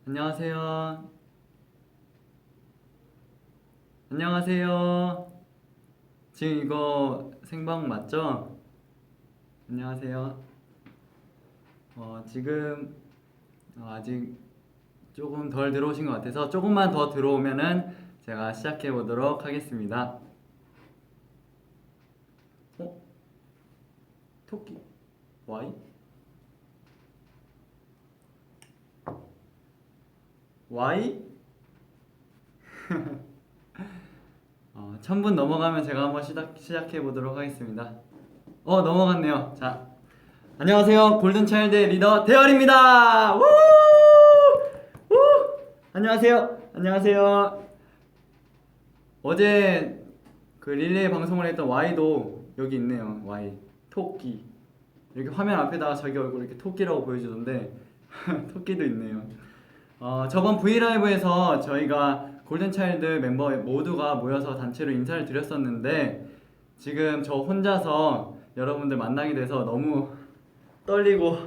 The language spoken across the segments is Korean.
안녕하세요. 안녕하세요. 지금 이거 생방 맞죠? 안녕하세요. 지금 아직 조금 덜 들어오신 것 같아서 조금만 더 들어오면은 제가 시작해 보도록 하겠습니다. 어? 토끼? 와이? 와이? 1000분 넘어가면 제가 한번 시작해 보도록 하겠습니다. 넘어갔네요. 자, 안녕하세요. 골든차일드의 리더 대열입니다. 우! 우! 안녕하세요. 안녕하세요. 어제 그 릴레이 방송을 했던 Y도 여기 있네요. Y. 토끼. 이렇게 화면 앞에다가 자기 얼굴 이렇게 토끼라고 보여주던데 토끼도 있네요. 저번 브이라이브에서 저희가 골든차일드 멤버 모두가 모여서 단체로 인사를 드렸었는데 지금 저 혼자서 여러분들 만나게 돼서 너무 떨리고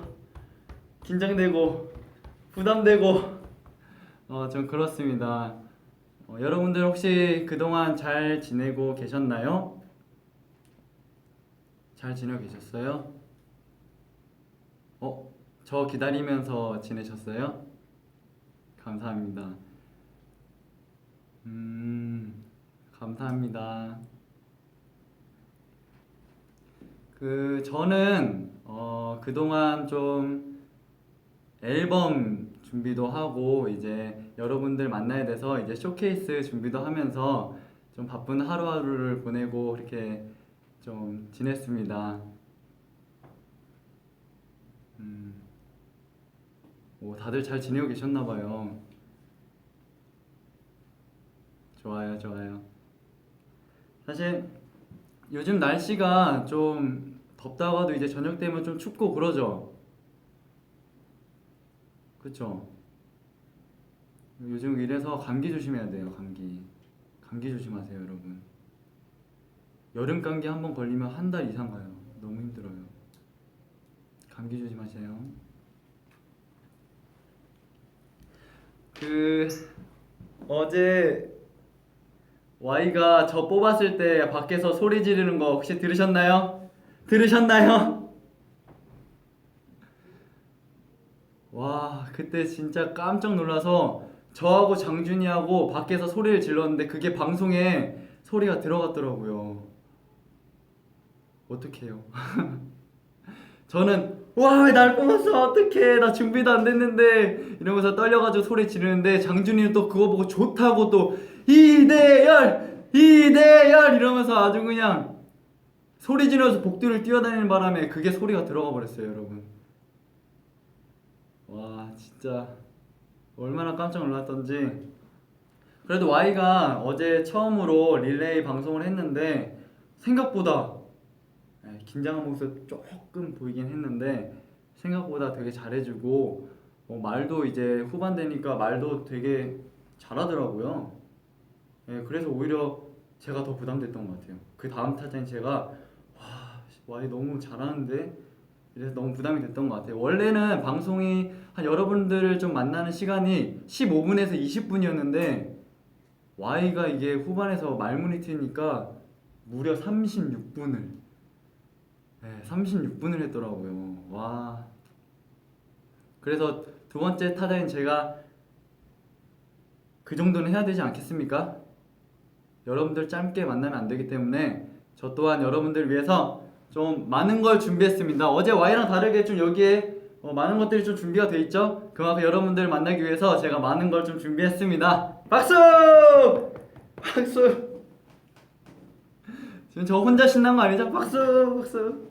긴장되고 부담되고 좀 그렇습니다. 여러분들 혹시 그동안 잘 지내고 계셨나요? 잘 지내고 계셨어요? 저 기다리면서 지내셨어요? 감사합니다. 감사합니다. 저는 그동안 좀 앨범 준비도 하고 이제 여러분들 만나야 돼서 이제 쇼케이스 준비도 하면서 좀 바쁜 하루하루를 보내고 이렇게 좀 지냈습니다. 다들 잘 지내고 계셨나 봐요. 좋아요, 좋아요. 사실 요즘 날씨가 좀 덥다고 해도 이제 저녁 되면 좀 춥고 그러죠. 그쵸? 요즘 이래서 감기 조심해야 돼요. 감기 조심하세요, 여러분. 여름 감기 한 번 걸리면 한 달 이상 가요. 너무 힘들어요. 감기 조심하세요. 어제 Y가 저 뽑았을 때 밖에서 소리 지르는 거 혹시 들으셨나요? 들으셨나요? 와, 그때 진짜 깜짝 놀라서 저하고 장준이하고 밖에서 소리를 질렀는데 그게 방송에 소리가 들어갔더라고요. 어떡해요? 저는 와, 왜 날 뽑았어? 어떡해? 나 준비도 안 됐는데 이러면서 떨려가지고 소리 지르는데 장준이는 또 그거 보고 좋다고 또 이대열! 이대열! 이러면서 아주 그냥 소리 지르면서 복도를 뛰어다니는 바람에 그게 소리가 들어가 버렸어요, 여러분. 와, 진짜 얼마나 깜짝 놀랐던지. 그래도 Y가 어제 처음으로 릴레이 방송을 했는데 생각보다 긴장한 모습 조금 보이긴 했는데 생각보다 되게 잘해주고 말도 이제 후반 되니까 말도 되게 잘하더라고요. 그래서 오히려 제가 더 부담됐던 것 같아요. 그 다음 타자인 제가 와, Y 너무 잘하는데 이래서 너무 부담이 됐던 것 같아요. 원래는 방송이 한 여러분들을 좀 만나는 시간이 15분에서 20분이었는데 Y가 이게 후반에서 말문이 트니까 무려 36분을 36분을 했더라고요. 와. 그래서 두 번째 타자인 제가 그 정도는 해야 되지 않겠습니까? 여러분들 짧게 만나면 안 되기 때문에 저 또한 여러분들 위해서 좀 많은 걸 준비했습니다. 어제 Y랑 다르게 좀 여기에 많은 것들이 좀 준비가 돼 있죠? 그만큼 여러분들 만나기 위해서 제가 많은 걸 좀 준비했습니다. 박수! 박수! 지금 저 혼자 신난 거 아니죠? 박수! 박수!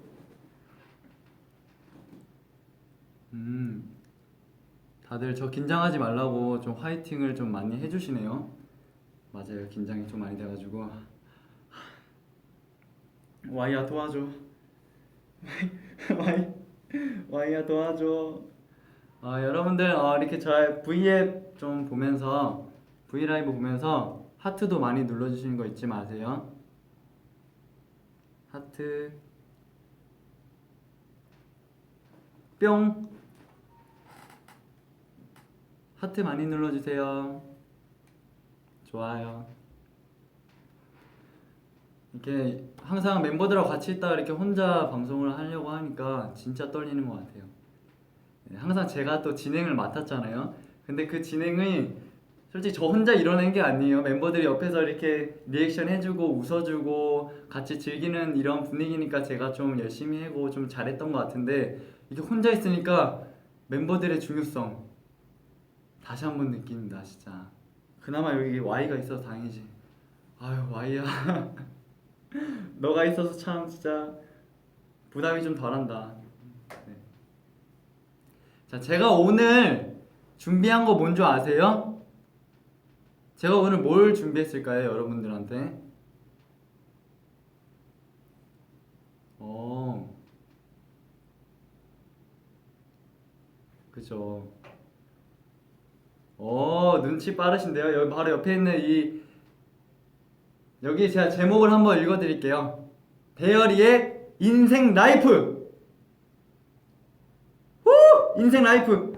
다들 저 긴장하지 말라고 좀 화이팅을 좀 많이 해주시네요. 맞아요. 긴장이 좀 많이 돼가지고. Y야 도와줘. Y, Y야 도와줘. 여러분들 이렇게 저의 V앱 좀 보면서 V라이브 보면서 하트도 많이 눌러주시는 거 잊지 마세요. 하트 뿅. 하트 많이 눌러주세요. 좋아요. 이렇게 항상 멤버들하고 같이 있다가 이렇게 혼자 방송을 하려고 하니까 진짜 떨리는 것 같아요. 항상 제가 또 진행을 맡았잖아요. 근데 그 진행이 솔직히 저 혼자 이뤄낸 게 아니에요. 멤버들이 옆에서 이렇게 리액션 해주고 웃어주고 같이 즐기는 이런 분위기니까 제가 좀 열심히 하고 좀 잘했던 것 같은데, 이게 혼자 있으니까 멤버들의 중요성 다시 한번 느낀다 진짜. 그나마 여기 Y가 있어서 다행이지. 아유 Y야 너가 있어서 참 진짜 부담이 좀 덜한다. 네. 자, 제가 오늘 준비한 거 뭔 줄 아세요? 제가 오늘 뭘 준비했을까요, 여러분들한테? 그죠. 눈치 빠르신데요. 여기 바로 옆에 있는 여기 제가 제목을 한번 읽어드릴게요. 대열이의 인생 라이프. 후! 인생 라이프.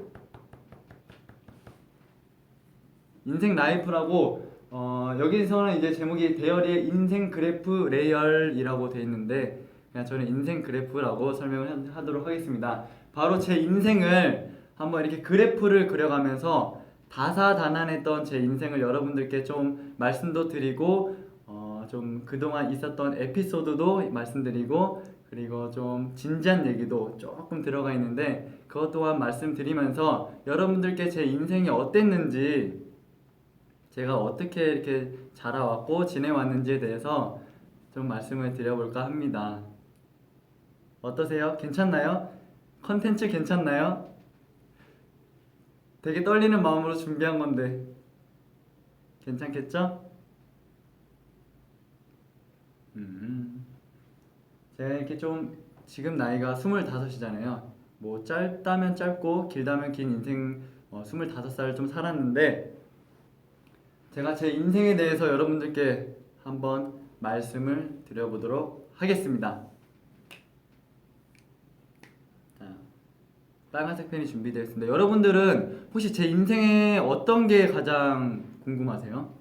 인생 라이프라고. 여기서는 이제 제목이 대열이의 인생 그래프 레이얼이라고 돼 있는데, 그냥 저는 인생 그래프라고 설명을 하도록 하겠습니다. 바로 제 인생을 한번 이렇게 그래프를 그려가면서 다사다난했던 제 인생을 여러분들께 좀 말씀도 드리고, 좀 그동안 있었던 에피소드도 말씀드리고, 그리고 좀 진지한 얘기도 조금 들어가 있는데 그것 또한 말씀드리면서 여러분들께 제 인생이 어땠는지, 제가 어떻게 이렇게 자라왔고 지내왔는지에 대해서 좀 말씀을 드려볼까 합니다. 어떠세요? 괜찮나요? 컨텐츠 괜찮나요? 되게 떨리는 마음으로 준비한 건데 괜찮겠죠? 제가 이렇게 좀 지금 나이가 25이잖아요. 뭐 짧다면 짧고 길다면 긴 인생 25살 좀 살았는데, 제가 제 인생에 대해서 여러분들께 한번 말씀을 드려보도록 하겠습니다. 자, 빨간색 펜이 준비되어 있습니다. 여러분들은 혹시 제 인생에 어떤 게 가장 궁금하세요?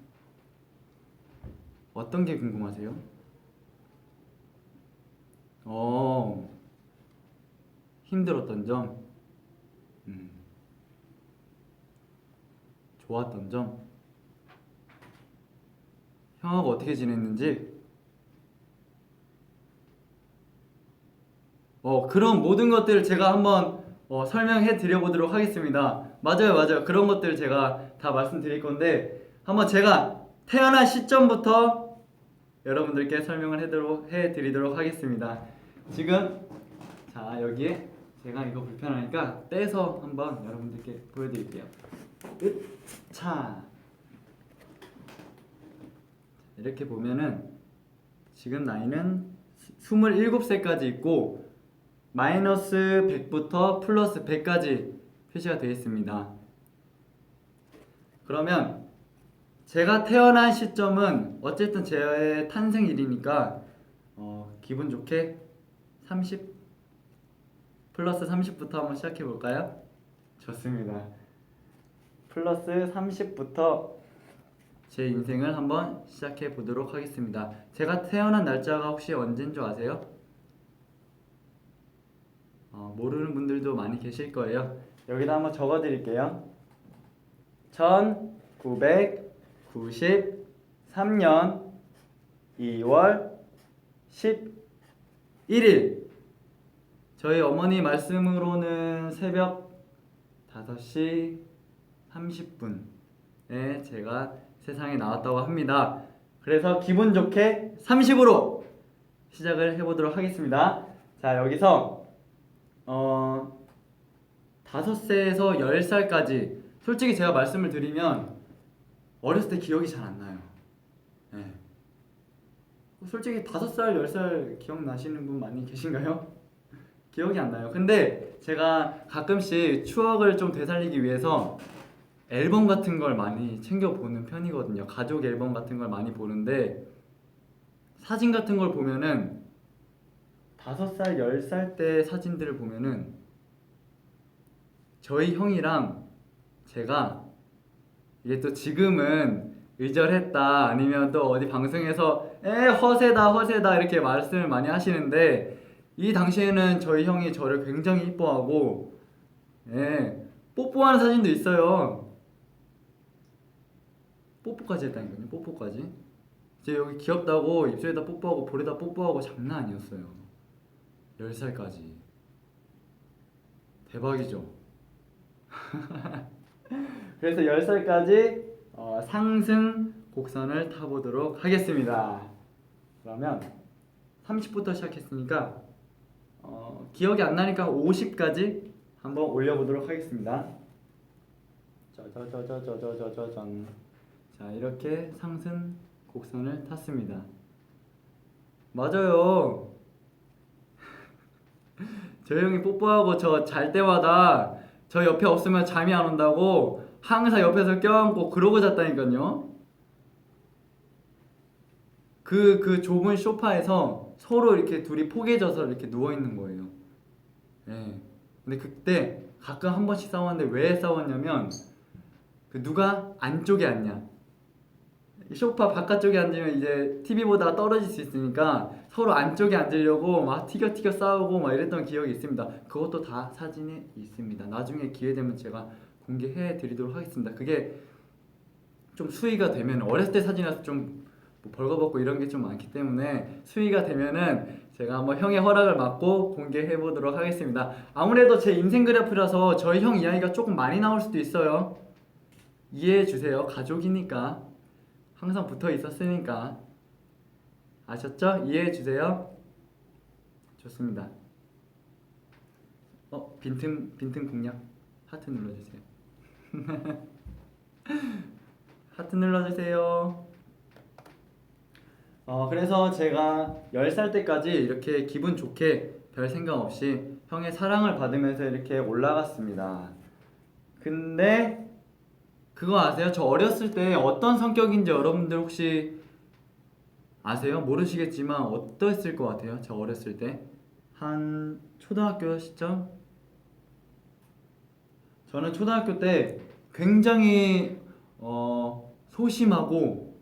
어떤 게 궁금하세요? 힘들었던 점, 좋았던 점, 형하고 어떻게 지냈는지, 그런 모든 것들을 제가 한번 설명해 드려보도록 하겠습니다. 맞아요. 그런 것들 제가 다 말씀드릴 건데, 한번 제가 태어난 시점부터 여러분들께 설명을 해드리도록 하겠습니다. 지금 자, 여기에 제가 이거 불편하니까 떼서 한번 여러분들께 보여드릴게요. 자, 이렇게 보면은 지금 나이는 27살까지 있고 마이너스 100부터 플러스 100까지 표시가 되어 있습니다. 그러면 제가 태어난 시점은 어쨌든 제 탄생일이니까 기분 좋게 30 플러스 30부터 한번 시작해 볼까요? 좋습니다. 플러스 30부터 제 인생을 한번 시작해 보도록 하겠습니다. 제가 태어난 날짜가 혹시 언제인 줄 아세요? 모르는 분들도 많이 계실 거예요. 여기다 한번 적어 드릴게요. 1993년 2월 11일, 저희 어머니 말씀으로는 새벽 5시 30분에 제가 세상에 나왔다고 합니다. 그래서 기분 좋게 30으로 시작을 해보도록 하겠습니다. 자, 여기서 5세에서 10살까지 솔직히 제가 말씀을 드리면 어렸을 때 기억이 잘 안 나요. 네. 솔직히 5살, 10살 기억나시는 분 많이 계신가요? 기억이 안 나요. 근데 제가 가끔씩 추억을 좀 되살리기 위해서 앨범 같은 걸 많이 챙겨보는 편이거든요. 가족 앨범 같은 걸 많이 보는데, 사진 같은 걸 보면은 5살, 10살 때 사진들을 보면은 저희 형이랑 제가 이게 또 지금은 의절했다 아니면 또 어디 방송에서 허세다 허세다 이렇게 말씀을 많이 하시는데 이 당시에는 저희 형이 저를 굉장히 이뻐하고 뽀뽀하는 사진도 있어요. 뽀뽀까지 했다니까요. 뽀뽀까지. 이제 여기 귀엽다고 입술에다 뽀뽀하고 볼에다 뽀뽀하고 장난 아니었어요. 10살까지. 대박이죠. 그래서 10살까지 상승 곡선을 타보도록 하겠습니다. 그러면 30부터 시작했으니까 기억이 안 나니까 50까지 한번 올려보도록 하겠습니다. 짜자자자자자자잔. 자, 이렇게 상승 곡선을 탔습니다. 맞아요. 저 형이 뽀뽀하고 저 잘 때마다 저 옆에 없으면 잠이 안 온다고 항상 옆에서 껴안고 그러고 잤다니까요. 그 좁은 소파에서 서로 이렇게 둘이 포개져서 이렇게 누워 있는 거예요. 예. 근데 그때 가끔 한 번씩 싸웠는데 왜 싸웠냐면 그 누가 안쪽에 앉냐. 소파 바깥쪽에 앉으면 이제 TV보다 떨어질 수 있으니까 서로 안쪽에 앉으려고 막 티격티격 싸우고 막 이랬던 기억이 있습니다. 그것도 다 사진에 있습니다. 나중에 기회 되면 제가 공개해 드리도록 하겠습니다. 그게 좀 수위가 되면 어렸을 때 사진이라서 좀 벌거벗고 이런 게 좀 많기 때문에 수위가 되면은 제가 한번 형의 허락을 받고 공개해 보도록 하겠습니다. 아무래도 제 인생 그래프라서 저희 형 이야기가 조금 많이 나올 수도 있어요. 이해해 주세요. 가족이니까 항상 붙어 있었으니까. 아셨죠? 이해해 주세요. 좋습니다. 빈틈 공략 하트 눌러주세요. 하트 눌러주세요. 그래서 제가 10살 때까지 이렇게 기분 좋게 별 생각 없이 형의 사랑을 받으면서 이렇게 올라갔습니다. 근데 그거 아세요? 저 어렸을 때 어떤 성격인지 여러분들 혹시 아세요? 모르시겠지만 어떠했을 것 같아요? 저 어렸을 때 한 초등학교 시점? 저는 초등학교 때 굉장히 소심하고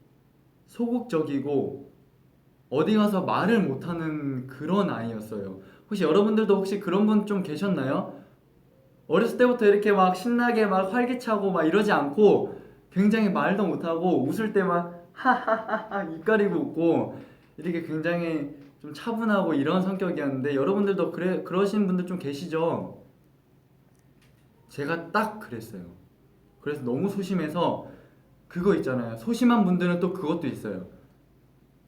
소극적이고 어디 가서 말을 못하는 그런 아이였어요. 혹시 여러분들도 혹시 그런 분 좀 계셨나요? 어렸을 때부터 이렇게 막 신나게 막 활기차고 막 이러지 않고 굉장히 말도 못하고 웃을 때 막 하하하하 입 가리고 웃고 이렇게 굉장히 좀 차분하고 이런 성격이었는데 여러분들도 그러신 분들 좀 계시죠? 제가 딱 그랬어요. 그래서 너무 소심해서 그거 있잖아요. 소심한 분들은 또 그것도 있어요.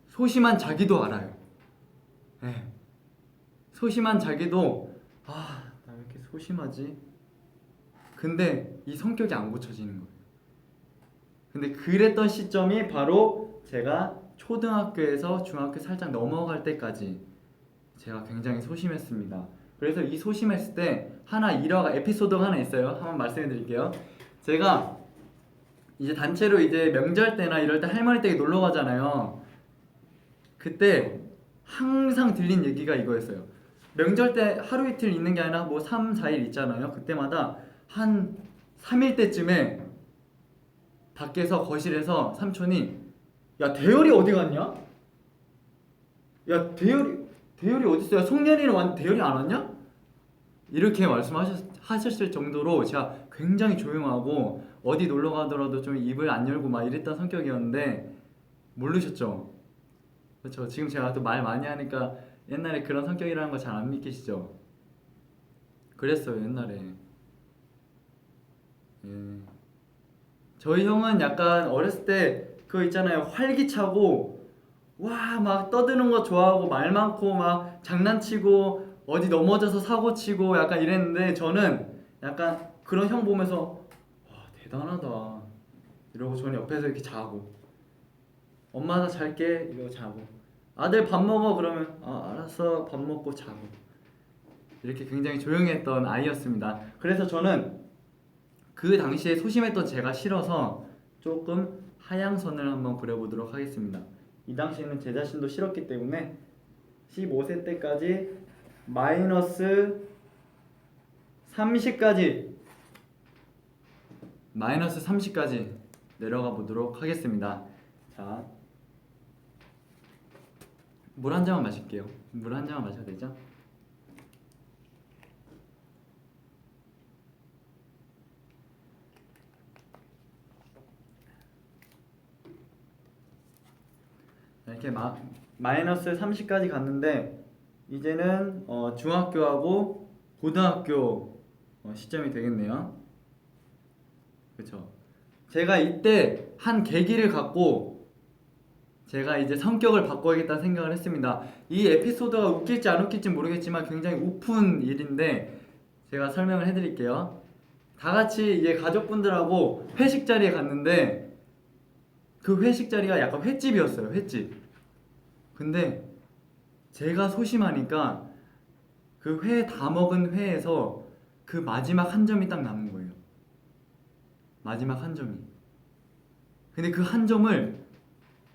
소심한 자기도 알아요. 네. 소심한 자기도 나 왜 이렇게 소심하지? 근데 이 성격이 안 고쳐지는 거예요. 근데 그랬던 시점이 바로 제가 초등학교에서 중학교 살짝 넘어갈 때까지 제가 굉장히 소심했습니다. 그래서 이 소심했을 때 하나 일화가 에피소드가 하나 있어요. 한번 말씀해 드릴게요. 제가 이제 단체로 이제 명절 때나 이럴 때 할머니 댁에 놀러 가잖아요. 그때 항상 들린 얘기가 이거였어요. 명절 때 하루 이틀 있는 게 아니라 뭐 3, 4일 있잖아요. 그때마다 한 3일 때쯤에 밖에서 거실에서 삼촌이 야 대열이 어디 갔냐? 야 대열이 어디 있어? 야 송년이는 완 대열이 안 왔냐? 이렇게 말씀하셨을 정도로 제가 굉장히 조용하고 어디 놀러 가더라도 좀 입을 안 열고 막 이랬던 성격이었는데 모르셨죠? 그렇죠. 지금 제가 또 말 많이 하니까 옛날에 그런 성격이라는 거 잘 안 믿기시죠? 그랬어요 옛날에. 예. 저희 형은 약간 어렸을 때 그거 있잖아요. 활기차고 와 막 떠드는 거 좋아하고 말 많고 막 장난치고 어디 넘어져서 사고 치고 약간 이랬는데 저는 약간 그런 형 보면서 와 대단하다 이러고 저는 옆에서 이렇게 자고 엄마 나 잘게 이러고 자고 아들 밥 먹어 그러면 알았어 밥 먹고 자고 이렇게 굉장히 조용히 했던 아이였습니다. 그래서 저는 그 당시에 소심했던 제가 싫어서 조금 하향선을 한번 그려보도록 하겠습니다. 이 당시에는 제 자신도 싫었기 때문에 15세 때까지 마이너스 30까지 내려가 보도록 하겠습니다. 자, 물 한 잔만 마실게요. 물 한 잔만 마셔도 되죠? 이렇게 마이너스 30까지 갔는데 이제는 중학교하고 고등학교 시점이 되겠네요. 그렇죠? 제가 이때 한 계기를 갖고 제가 이제 성격을 바꿔야겠다는 생각을 했습니다. 이 에피소드가 웃길지 안 웃길지 모르겠지만 굉장히 우픈 일인데 제가 설명을 해드릴게요. 다 같이 이제 가족분들하고 회식 자리에 갔는데 그 회식 자리가 약간 횟집이었어요. 횟집. 근데 제가 소심하니까 그 회 다 먹은 회에서 그 마지막 한 점이 딱 남은 거예요. 마지막 한 점이. 근데 그 한 점을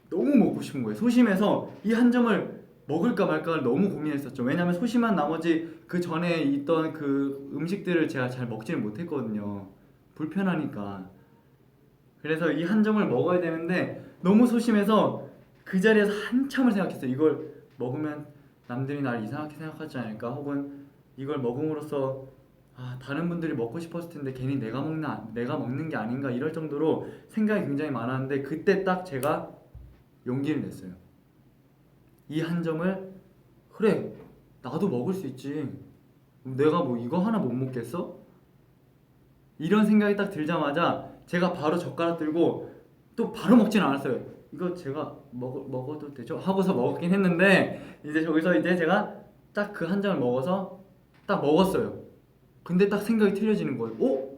너무 먹고 싶은 거예요. 소심해서 이 한 점을 먹을까 말까를 너무 고민했었죠. 왜냐면 소심한 나머지 그 전에 있던 그 음식들을 제가 잘 먹지를 못했거든요. 불편하니까. 그래서 이 한 점을 먹어야 되는데 너무 소심해서 그 자리에서 한참을 생각했어요. 이걸 먹으면 남들이 날 이상하게 생각하지 않을까? 혹은 이걸 먹음으로써 다른 분들이 먹고 싶었을 텐데 괜히 내가 먹는 게 아닌가 이럴 정도로 생각이 굉장히 많았는데 그때 딱 제가 용기를 냈어요. 이 한 점을 그래 나도 먹을 수 있지. 내가 뭐 이거 하나 못 먹겠어? 이런 생각이 딱 들자마자 제가 바로 젓가락 들고 또 바로 먹진 않았어요. 이거 제가 먹어도 되죠? 하고서 먹었긴 했는데 이제 저기서 이제 제가 딱 그 한 점을 먹어서 딱 먹었어요. 근데 딱 생각이 틀려지는 거예요.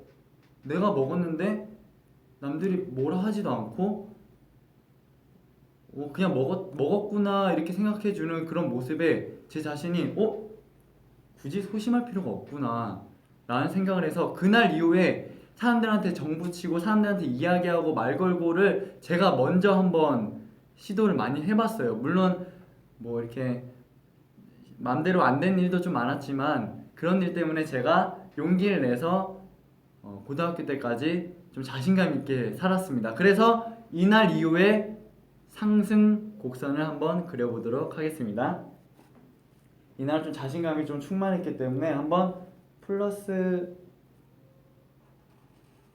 내가 먹었는데 남들이 뭐라 하지도 않고 그냥 먹었구나 이렇게 생각해주는 그런 모습에 제 자신이 굳이 소심할 필요가 없구나 라는 생각을 해서 그날 이후에 사람들한테 정부치고 사람들한테 이야기하고 말 걸고를 제가 먼저 한번 시도를 많이 해봤어요. 물론 뭐 이렇게 맘대로 안 된 일도 좀 많았지만 그런 일 때문에 제가 용기를 내서 고등학교 때까지 좀 자신감 있게 살았습니다. 그래서 이날 이후에 상승 곡선을 한번 그려보도록 하겠습니다. 이날 좀 자신감이 좀 충만했기 때문에 한번 플러스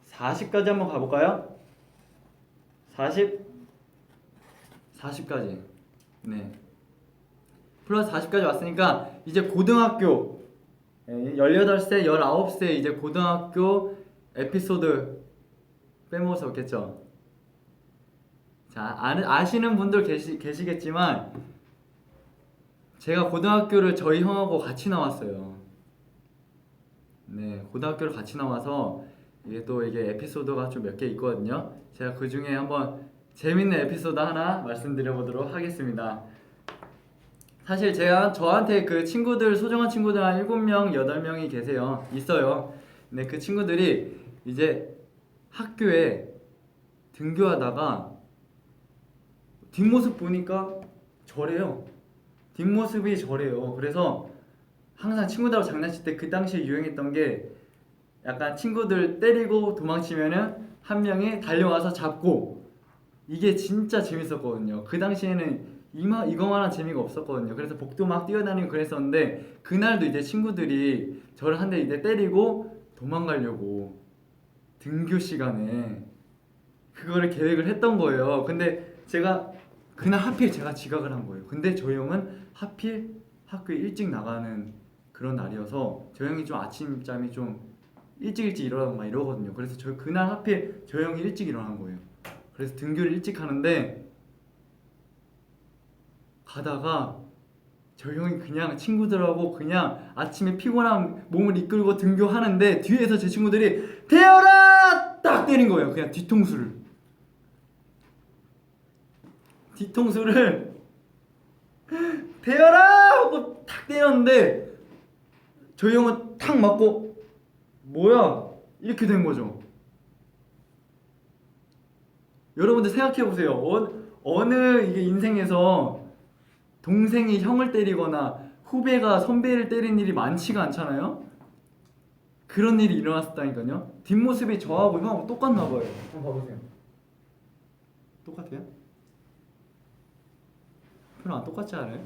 40까지 한번 가볼까요? 40까지. 네. 플러스 40까지 왔으니까 이제 고등학교 18세, 19세 이제 고등학교 에피소드 빼먹을 수 없겠죠. 자, 아시는 분들 계시겠지만 제가 고등학교를 저희 형하고 같이 나왔어요. 네, 고등학교를 같이 나와서 이게 에피소드가 좀 몇 개 있거든요. 제가 그 중에 한번 재밌는 에피소드 하나 말씀드려보도록 하겠습니다. 사실 저한테 그 친구들, 소중한 친구들 한 7명, 8명이 있어요. 근데 그 친구들이 이제 학교에 등교하다가 뒷모습 보니까 저래요. 뒷모습이 저래요. 그래서 항상 친구들하고 장난칠 때 그 당시에 유행했던 게 약간 친구들 때리고 도망치면은 한 명이 달려와서 잡고 이게 진짜 재밌었거든요. 그 당시에는 이거만한 재미가 없었거든요. 그래서 복도 막 뛰어다니고 그랬었는데 그날도 이제 친구들이 저를 한 대 이제 때리고 도망가려고 등교 시간에 그거를 계획을 했던 거예요. 근데 그날 하필 제가 지각을 한 거예요. 근데 저 형은 하필 학교에 일찍 나가는 그런 날이어서 저 형이 좀 아침잠이 좀 일찍 일어나고 막 이러거든요. 그래서 그날 하필 저 형이 일찍 일어난 거예요. 그래서 등교를 일찍 하는데 가다가 저 형이 그냥 친구들하고 그냥 아침에 피곤한 몸을 이끌고 등교하는데 뒤에서 제 친구들이 태열아! 딱 때린 거예요. 그냥 뒤통수를 태열아! 하고 탁 때렸는데 저 형은 탁 맞고 뭐야? 이렇게 된 거죠. 여러분들 생각해보세요. 어느 이게 인생에서 동생이 형을 때리거나 후배가 선배를 때리는 일이 많지가 않잖아요. 그런 일이 일어났었다니까요. 뒷모습이 저하고 형하고 똑같나 봐요. 한번 봐보세요. 똑같아요? 별로 안 똑같지 않아요?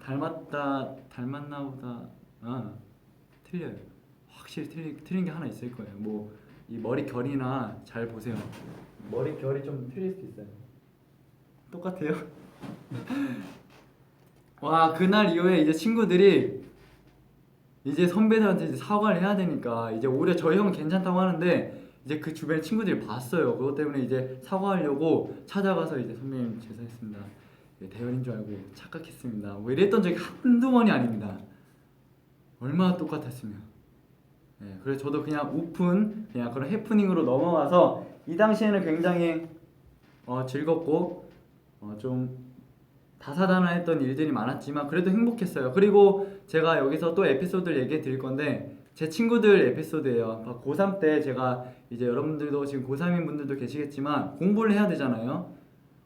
닮았나 보다. 틀려요. 확실히 틀린 게 하나 있을 거예요. 뭐 이 머리 결이나 잘 보세요. 머리 결이 좀 틀릴 수도 있어요. 똑같아요? 와, 그날 이후에 이제 친구들이 이제 선배들한테 이제 사과를 해야 되니까 이제 오히려 저희 형은 괜찮다고 하는데 이제 그 주변 친구들이 봤어요. 그것 때문에 이제 사과하려고 찾아가서 이제 선배님 죄송했습니다. 대열인 줄 알고 착각했습니다. 뭐 이랬던 적이 한두 번이 아닙니다. 얼마나 똑같았으면. 그래서 저도 그냥 오픈 그냥 그런 해프닝으로 넘어가서 이 당시에는 굉장히 즐겁고 좀 다사다난했던 일들이 많았지만 그래도 행복했어요. 그리고 제가 여기서 또 에피소드를 얘기해 드릴 건데 제 친구들 에피소드예요. 고3 때 제가 이제 여러분들도 지금 고3인 분들도 계시겠지만 공부를 해야 되잖아요.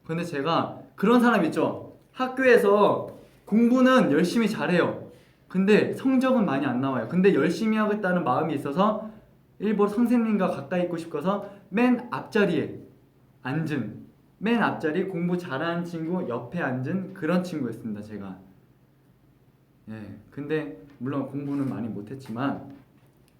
근데 제가 그런 사람 있죠. 학교에서 공부는 열심히 잘해요. 근데 성적은 많이 안 나와요. 근데 열심히 하겠다는 마음이 있어서 일부러 선생님과 가까이 있고 싶어서 맨 앞자리에 앉은, 맨 앞자리 공부 잘하는 친구 옆에 앉은 그런 친구였습니다. 제가. 근데 물론 공부는 많이 못했지만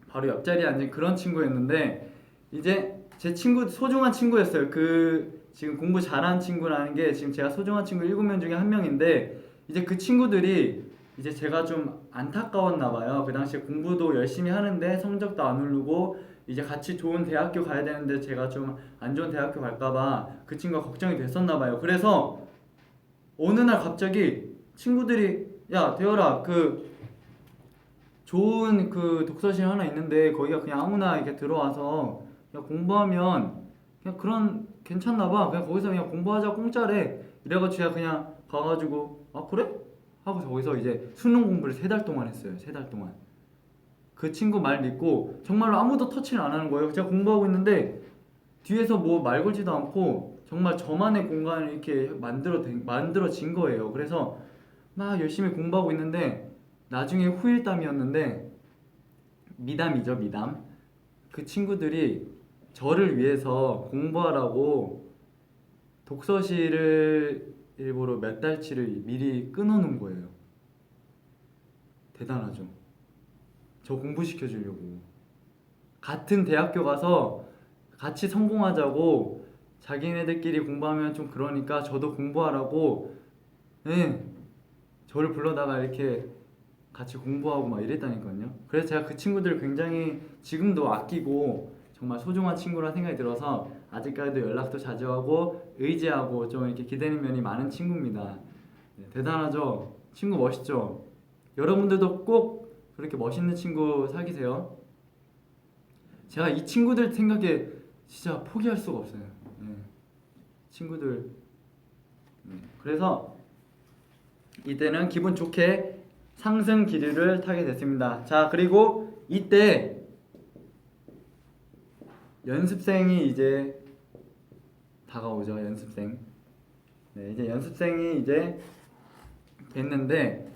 바로 옆자리에 앉은 그런 친구였는데 이제 제 친구 소중한 친구였어요. 그 지금 공부 잘하는 친구라는 게 지금 제가 소중한 친구 7명 중에 한 명인데 이제 그 친구들이 이제 제가 좀 안타까웠나 봐요. 그 당시에 공부도 열심히 하는데 성적도 안 오르고 이제 같이 좋은 대학교 가야 되는데 제가 좀 안 좋은 대학교 갈까봐 그 친구가 걱정이 됐었나 봐요. 그래서 어느 날 갑자기 친구들이 야 대열아 그 좋은 그 독서실 하나 있는데 거기가 그냥 아무나 이렇게 들어와서 그냥 공부하면 그냥 그런 괜찮나 봐. 그냥 거기서 그냥 공부하자 공짜래. 이래가지고 제가 그냥 가가지고 아 그래? 하고 거기서 이제 수능 공부를 3달 동안 했어요. 3달 동안. 그 친구 말 믿고 정말로 아무도 터치를 안 하는 거예요. 제가 공부하고 있는데 뒤에서 뭐 말 걸지도 않고 정말 저만의 공간을 이렇게 만들어진 거예요. 그래서 막 열심히 공부하고 있는데 나중에 후일담이었는데 미담이죠, 미담. 그 친구들이 저를 위해서 공부하라고 독서실을 일부러 몇 달치를 미리 끊어놓은 거예요. 대단하죠. 저 공부시켜주려고. 같은 대학교 가서 같이 성공하자고 자기네들끼리 공부하면 좀 그러니까 저도 공부하라고 저를 불러다가 이렇게 같이 공부하고 막 이랬다니까요. 그래서 제가 그 친구들 굉장히 지금도 아끼고 정말 소중한 친구라는 생각이 들어서 아직까지도 연락도 자주 하고 의지하고 좀 이렇게 기대는 면이 많은 친구입니다. 대단하죠? 친구 멋있죠? 여러분들도 꼭 그렇게 멋있는 친구 사귀세요. 제가 이 친구들 생각에 진짜 포기할 수가 없어요. 친구들. 그래서 이때는 기분 좋게 상승 기류를 타게 됐습니다. 자, 그리고 이때 연습생이 이제 다가오죠. 연습생. 이제 연습생이 이제 됐는데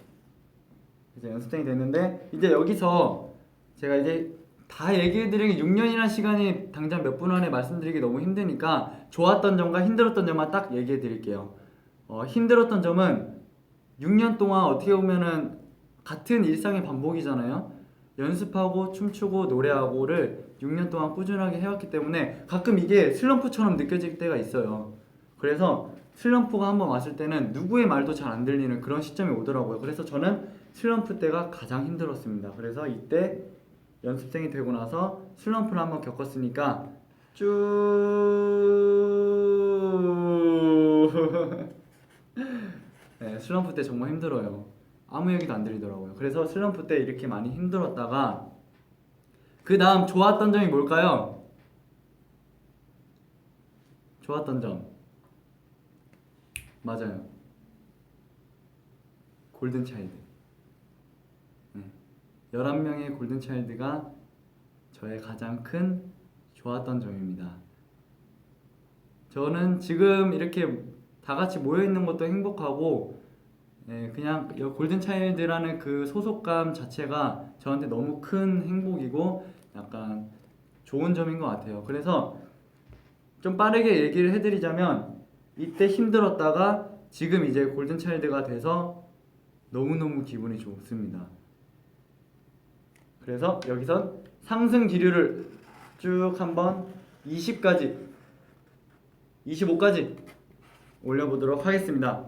이제 여기서 제가 이제 다 얘기해드리기 6년이라는 시간이 당장 몇 분 안에 말씀드리기 너무 힘드니까 좋았던 점과 힘들었던 점만 딱 얘기해드릴게요. 힘들었던 점은 6년 동안 어떻게 보면은 같은 일상의 반복이잖아요. 연습하고 춤추고 노래하고를 6년 동안 꾸준하게 해왔기 때문에 가끔 이게 슬럼프처럼 느껴질 때가 있어요. 그래서 슬럼프가 한번 왔을 때는 누구의 말도 잘 안 들리는 그런 시점이 오더라고요. 그래서 저는 슬럼프 때가 가장 힘들었습니다. 그래서 이때 연습생이 되고 나서 슬럼프를 한번 겪었으니까 쭉 슬럼프 때 정말 힘들어요. 아무 얘기도 안 들리더라고요. 그래서 슬럼프 때 이렇게 많이 힘들었다가 그 다음 좋았던 점이 뭘까요? 좋았던 점 맞아요. 골든차일드. 11명의 골든차일드가 저의 가장 큰 좋았던 점입니다. 저는 지금 이렇게 다 같이 모여있는 것도 행복하고 그냥 골든차일드라는 그 소속감 자체가 저한테 너무 큰 행복이고 약간 좋은 점인 것 같아요. 그래서 좀 빠르게 얘기를 해드리자면 이때 힘들었다가 지금 이제 골든차일드가 돼서 너무너무 기분이 좋습니다. 그래서 여기선 상승 기류를 쭉 한번 20까지 25까지 올려보도록 하겠습니다.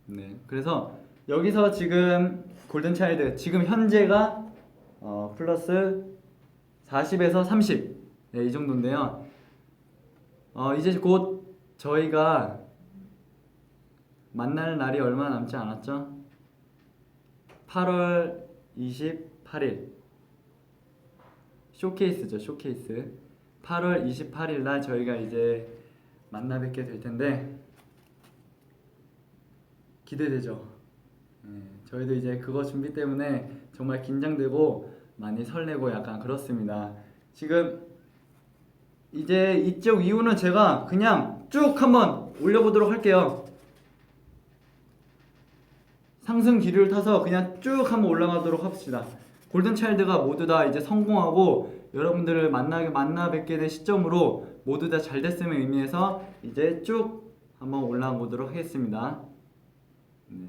네, 그래서 여기서 지금 골든차일드 지금 현재가 플러스 40에서 30 네, 이 정도인데요. 이제 곧 저희가 만날 날이 얼마 남지 않았죠? 8월 28일 쇼케이스죠, 쇼케이스. 8월 28일 날 저희가 이제 만나 뵙게 될 텐데 기대되죠. 네, 저희도 이제 그거 준비 때문에 정말 긴장되고 많이 설레고 약간 그렇습니다. 지금 이제 이쪽 이유는 제가 그냥 쭉 한번 올려보도록 할게요. 상승 기류를 타서 그냥 쭉 한번 올라가도록 합시다. 골든차일드가 모두 다 이제 성공하고 여러분들을 만나 뵙게 된 시점으로 모두 다 잘 됐음을 의미해서 이제 쭉 한번 올라가 보도록 하겠습니다. 네.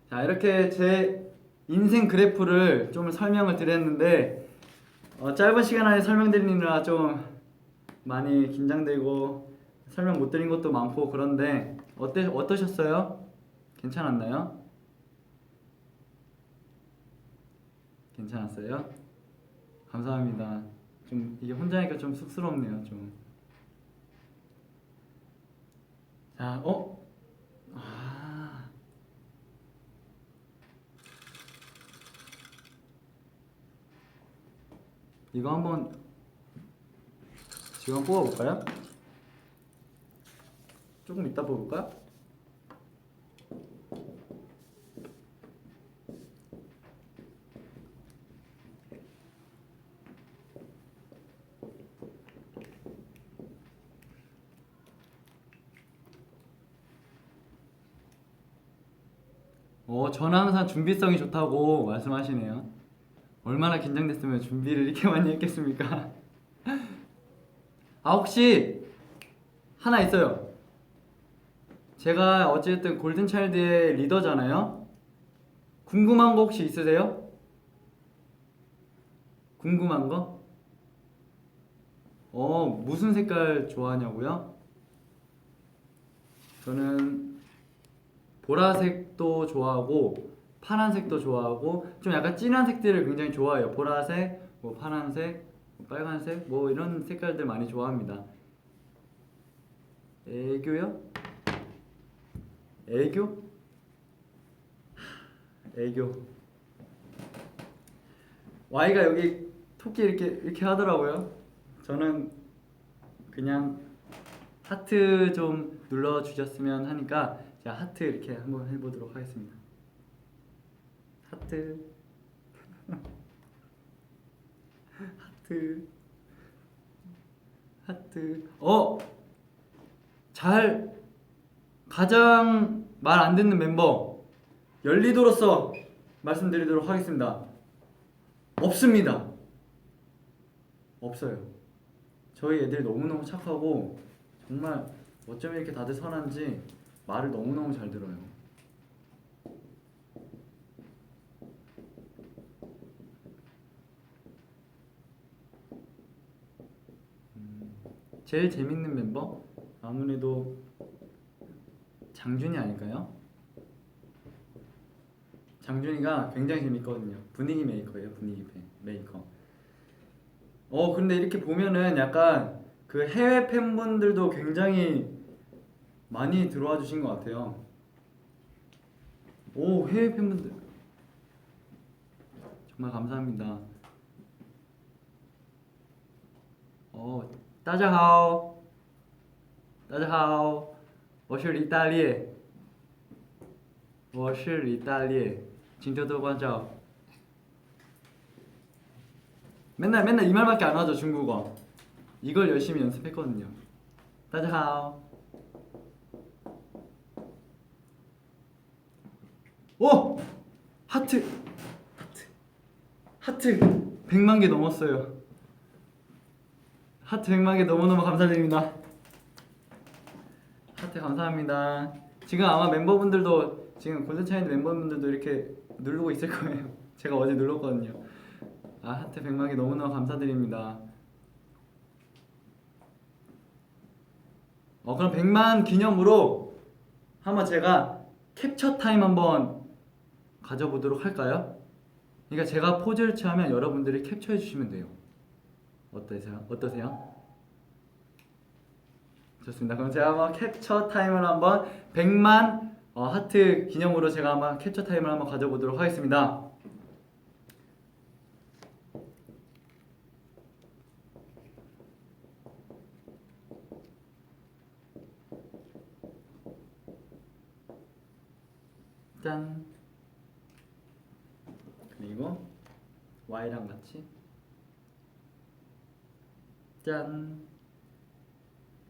자, 이렇게 제 인생 그래프를 좀 설명을 드렸는데 짧은 시간 안에 설명드리느라 좀 많이 긴장되고 설명 못 드린 것도 많고 그런데 어떠셨어요? 괜찮았나요? 괜찮았어요? 감사합니다. 좀 이게 혼자니까 좀 쑥스럽네요. 좀. 자, 이거 한번 지금 뽑아볼까요? 조금 이따 뽑을까? 저는 항상 준비성이 좋다고 말씀하시네요. 얼마나 긴장됐으면 준비를 이렇게 많이 했겠습니까? 혹시 하나 있어요. 제가 어쨌든 골든차일드의 리더잖아요. 궁금한 거 혹시 있으세요? 궁금한 거? 무슨 색깔 좋아하냐고요? 저는 보라색도 좋아하고 파란색도 좋아하고 좀 약간 진한 색들을 굉장히 좋아해요. 보라색, 뭐 파란색, 빨간색 뭐 이런 색깔들 많이 좋아합니다. 애교요? 애교? 애교. Y가 여기 토끼 이렇게 하더라고요. 저는 그냥 하트 좀 눌러주셨으면 하니까 제가 하트 이렇게 한번 해보도록 하겠습니다. 하트 하트 하트 가장 말 안 듣는 멤버 열리도로서 말씀드리도록 하겠습니다. 없습니다. 없어요. 저희 애들 너무너무 착하고 정말 어쩜 이렇게 다들 선한지 말을 너무너무 잘 들어요. 제일 재밌는 멤버? 아무래도 장준이 아닐까요? 장준이가 굉장히 재밌거든요. 분위기 메이커예요. 분위기 메이커. 근데 이렇게 보면은 약간 그 해외 팬분들도 굉장히 많이 들어와 주신 것 같아요. 해외 팬분들 정말 감사합니다. 大家好，我是李大烈，请多多关照。 맨날 이 말밖에 안 하죠. 중국어. 이걸 열심히 연습했거든요. 大家好。 하트. 100만 개 넘었어요. 하트 100만 개 너무너무 감사드립니다. 하트 감사합니다. 지금 아마 멤버분들도 지금 골든차일드 멤버분들도 이렇게 누르고 있을 거예요. 제가 어제 눌렀거든요. 아, 하트 100만 개 너무너무 감사드립니다. 그럼 100만 기념으로 한번 제가 캡처 타임 한번 가져보도록 할까요? 그러니까 제가 포즈를 취하면 여러분들이 캡처해 주시면 돼요. 어떠세요? 좋습니다. 그럼 제가 한번 캡처 타임을 한번 100만 하트 기념으로 제가 한번 캡처 타임을 한번 가져보도록 하겠습니다. 짠. 그리고 Y랑 같이 짠.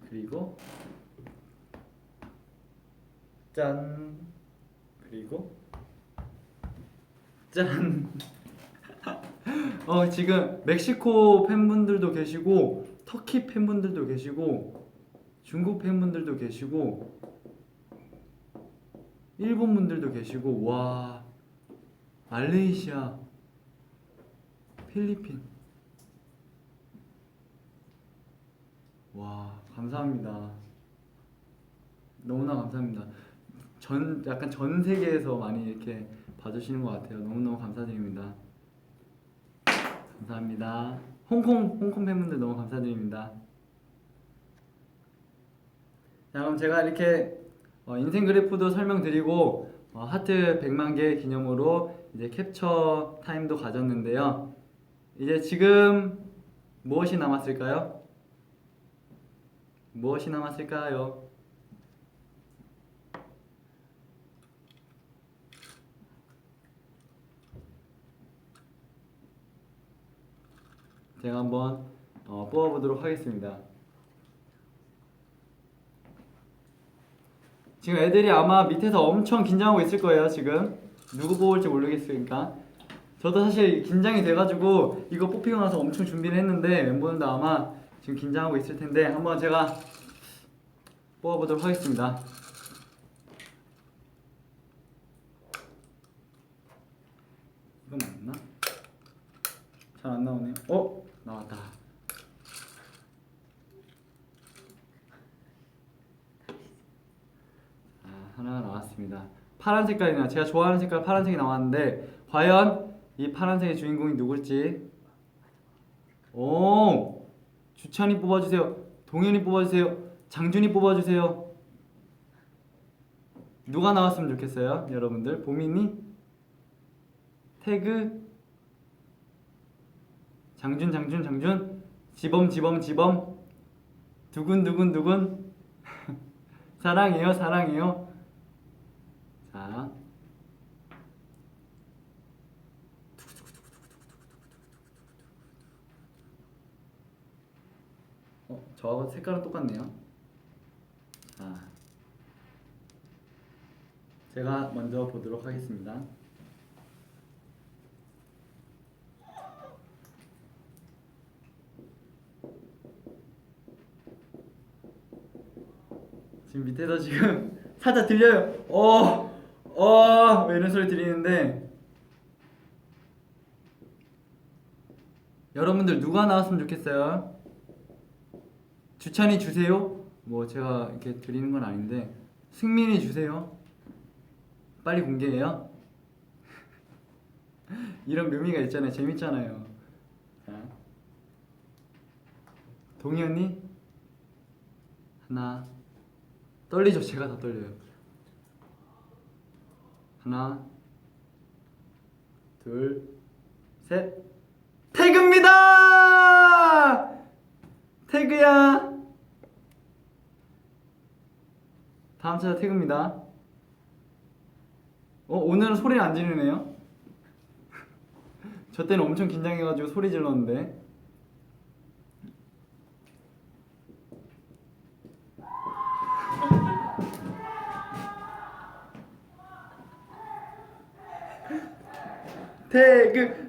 그리고 짠. 그리고 짠. 지금 멕시코 팬분들도 계시고 터키 팬분들도 계시고 중국 팬분들도 계시고 일본 분들도 계시고, 와, 말레이시아, 필리핀, 와, 감사합니다. 너무나 감사합니다. 약간 전 세계에서 많이 이렇게 봐주시는 것 같아요. 너무너무 감사드립니다. 감사합니다. 홍콩 팬분들 너무 감사드립니다. 자, 그럼 제가 이렇게 인생 그래프도 설명드리고 하트 100만 개 기념으로 이제 캡처 타임도 가졌는데요. 이제 지금 무엇이 남았을까요? 무엇이 남았을까요? 제가 한번 뽑아보도록 하겠습니다. 지금 애들이 아마 밑에서 엄청 긴장하고 있을 거예요. 지금 누구 뽑을지 모르겠으니까. 저도 사실 긴장이 돼가지고 이거 뽑히고 나서 엄청 준비를 했는데 멤버들도 아마 지금 긴장하고 있을 텐데 한번 제가 뽑아보도록 하겠습니다. 이거 맞나? 잘 안 나오네요. 나왔다. 하나가 나왔습니다. 파란 색깔이나 제가 좋아하는 색깔 파란색이 나왔는데 과연 이 파란색의 주인공이 누굴지. 오, 주찬이 뽑아주세요. 동현이 뽑아주세요. 장준이 뽑아주세요. 누가 나왔으면 좋겠어요, 여러분들? 보민이, 태그, 장준, 지범, 두근, 사랑해요. 자, 저하고 색깔은 똑같네요. 자, 제가 먼저 보도록 하겠습니다. 지금 밑에서 지금 살짝 들려요. 왜 이런 소리 들리는데 여러분들 누가 나왔으면 좋겠어요? 주찬이 주세요. 뭐 제가 이렇게 드리는 건 아닌데 승민이 주세요. 빨리 공개해요. 이런 묘미가 있잖아요. 재밌잖아요. 자, 동현이 하나. 떨리죠? 제가 다 떨려요. 하나, 둘, 셋. 태그입니다. 태그야. 다음 차례 태그입니다. 오늘은 소리를 안 지르네요. 저 때는 엄청 긴장해가지고 소리 질렀는데. 태그.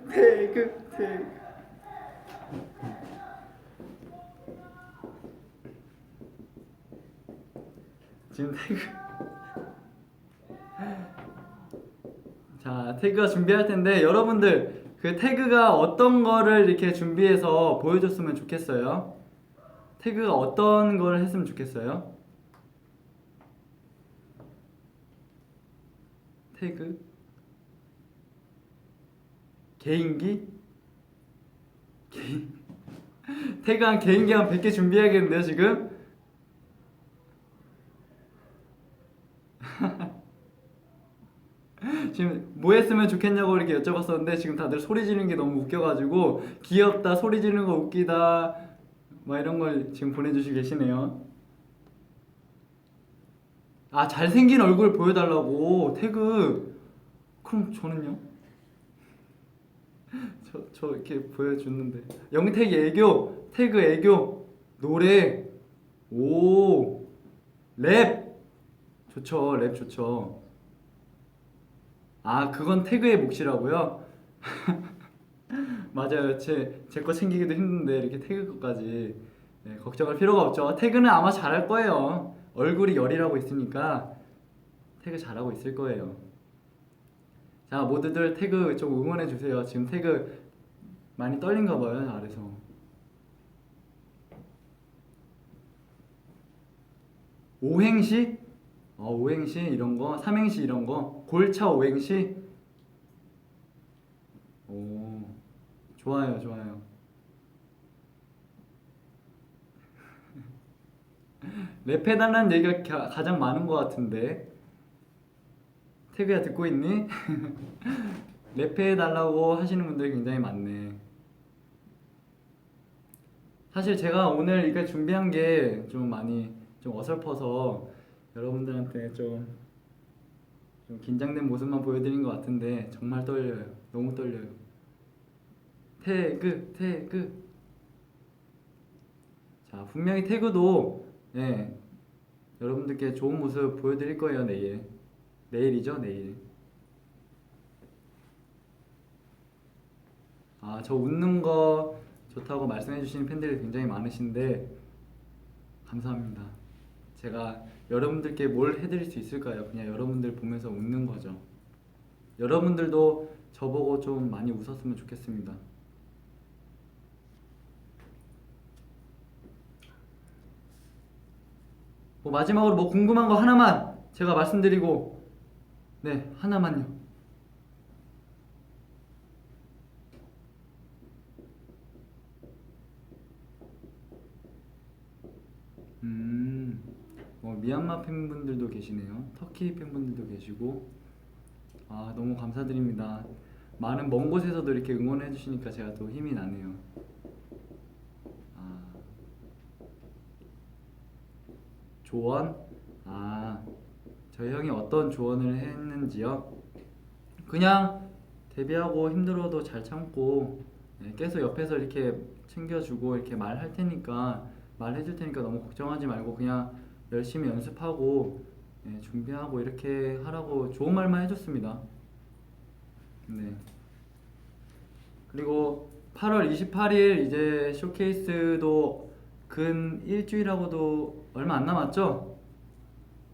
지금 태그 자 태그가 준비할 텐데 여러분들 그 태그가 어떤 거를 이렇게 준비해서 보여줬으면 좋겠어요? 태그가 어떤 걸 했으면 좋겠어요? 태그? 개인기? 태그 한 개인기 한 100개 준비해야겠는데요 지금? 지금 뭐 했으면 좋겠냐고 이렇게 여쭤봤었는데 지금 다들 소리 지르는 게 너무 웃겨가지고 귀엽다, 소리 지르는 거 웃기다 막 이런 걸 지금 보내주시고 계시네요. 아 잘생긴 얼굴 보여달라고 태그. 그럼 저는요? 저 이렇게 보여주는데 영택 애교, 태그 애교, 노래, 오, 랩 좋죠, 랩 좋죠. 아 그건 태그의 몫이라고요? 맞아요. 제 거 챙기기도 힘든데 이렇게 태그 것까지 네, 걱정할 필요가 없죠. 태그는 아마 잘할 거예요. 얼굴이 열이라고 있으니까 태그 잘하고 있을 거예요. 자 모두들 태그 좀 응원해 주세요. 지금 태그 많이 떨린가 봐요 아래서. 오행시? 오행시 이런 거, 삼행시 이런 거, 골차 오행시. 오 좋아요 좋아요. 랩해달라는 얘기가 가장 많은 것 같은데 태그야 듣고 있니? 랩해달라고 하시는 분들이 굉장히 많네. 사실 제가 오늘 이렇게 준비한 게 좀 많이 좀 어설퍼서 여러분들한테 좀 긴장된 모습만 보여드린 것 같은데 정말 떨려요. 너무 떨려요. 태그. 자 분명히 태그도 네, 여러분들께 좋은 모습 보여드릴 거예요 내일이죠 내일. 아 저 웃는 거 좋다고 말씀해 주시는 팬들이 굉장히 많으신데 감사합니다. 제가 여러분들께 뭘 해드릴 수 있을까요? 그냥 여러분들 보면서 웃는 거죠. 여러분들도 저보고 좀 많이 웃었으면 좋겠습니다. 뭐 마지막으로 뭐 궁금한 거 하나만 제가 말씀드리고 네 하나만요. 미얀마 팬분들도 계시네요. 터키 팬분들도 계시고 아 너무 감사드립니다. 많은 먼 곳에서도 이렇게 응원해 주시니까 제가 또 힘이 나네요. 아 조언? 아 저희 형이 어떤 조언을 했는지요? 그냥 데뷔하고 힘들어도 잘 참고 계속 옆에서 이렇게 챙겨주고 이렇게 말할 테니까 말해줄 테니까 너무 걱정하지 말고 그냥 열심히 연습하고 준비하고 이렇게 하라고 좋은 말만 해줬습니다. 네. 그리고 8월 28일 이제 쇼케이스도 근 일주일하고도 얼마 안 남았죠?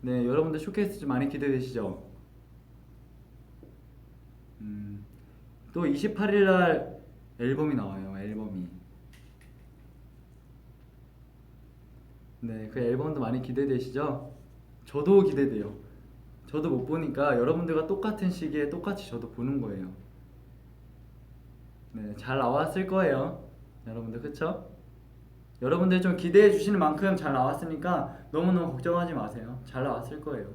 네, 여러분들 쇼케이스 좀 많이 기대되시죠? 또 28일 날 앨범이 나와요. 앨범이. 네, 그 앨범도 많이 기대되시죠? 저도 기대돼요. 저도 못 보니까 여러분들과 똑같은 시기에 똑같이 저도 보는 거예요. 네, 잘 나왔을 거예요. 여러분들 그쵸? 여러분들 좀 기대해 주시는 만큼 잘 나왔으니까 너무너무 걱정하지 마세요. 잘 나왔을 거예요.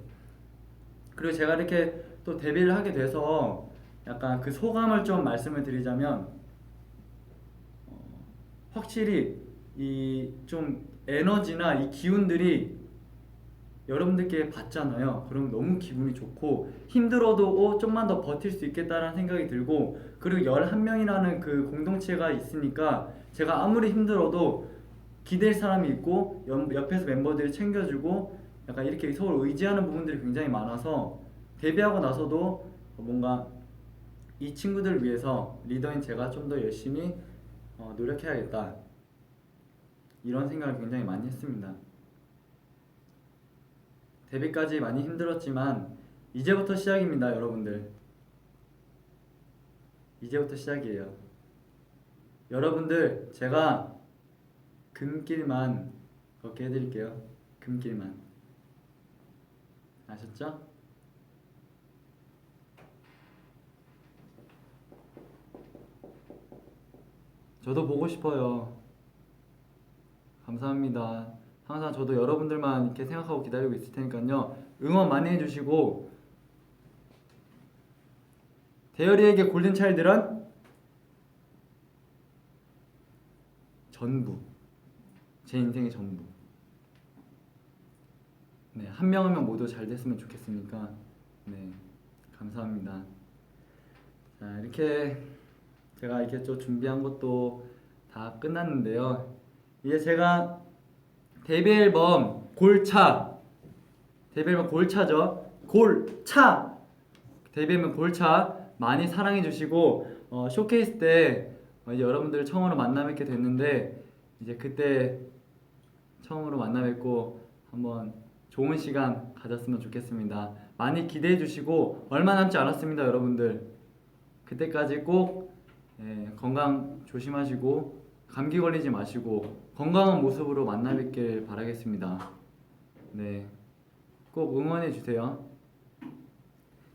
그리고 제가 이렇게 또 데뷔를 하게 돼서 약간 그 소감을 좀 말씀을 드리자면 확실히 이 좀 에너지나 이 기운들이 여러분들께 받잖아요. 그럼 너무 기분이 좋고 힘들어도 좀만 더 버틸 수 있겠다라는 생각이 들고 그리고 11명이라는 그 공동체가 있으니까 제가 아무리 힘들어도 기댈 사람이 있고 옆에서 멤버들이 챙겨주고 약간 이렇게 서로 의지하는 부분들이 굉장히 많아서 데뷔하고 나서도 뭔가 이 친구들을 위해서 리더인 제가 좀 더 열심히 노력해야겠다 이런 생각을 굉장히 많이 했습니다. 데뷔까지 많이 힘들었지만 이제부터 시작입니다, 여러분들. 이제부터 시작이에요. 여러분들 제가 금길만 걷게 해드릴게요. 금길만. 아셨죠? 저도 보고 싶어요. 감사합니다. 항상 저도 여러분들만 이렇게 생각하고 기다리고 있을 테니까요. 응원 많이 해주시고, 대열이에게 골든차일드란 전부. 제 인생의 전부. 네, 한 명 한 명 모두 잘 됐으면 좋겠으니까. 네, 감사합니다. 자, 이렇게 제가 이렇게 좀 준비한 것도 다 끝났는데요. 이제 제가 데뷔 앨범 골차, 데뷔 앨범 골차죠. 골차, 데뷔 앨범 골차 많이 사랑해 주시고, 쇼케이스 때 이제 여러분들 처음으로 만나 뵙게 됐는데, 이제 그때 처음으로 만나 뵙고 한번 좋은 시간 가졌으면 좋겠습니다. 많이 기대해 주시고, 얼마 남지 않았습니다, 여러분들. 그때까지 꼭 건강 조심하시고 감기 걸리지 마시고 건강한 모습으로 만나 뵙길 바라겠습니다. 네, 꼭 응원해 주세요.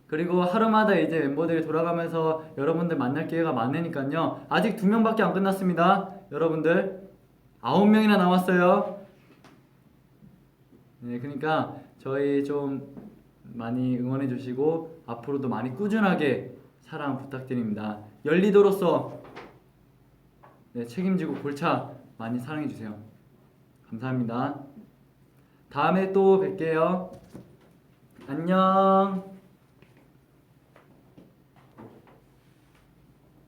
그리고 하루마다 이제 멤버들이 돌아가면서 여러분들 만날 기회가 많으니까요. 아직 2명밖에 안 끝났습니다. 여러분들 9명이나 남았어요. 네, 그러니까 저희 좀 많이 응원해 주시고 앞으로도 많이 꾸준하게 사랑 부탁드립니다. 열리도로서 네, 책임지고 골차 많이 사랑해 주세요. 감사합니다. 다음에 또 뵐게요. 안녕.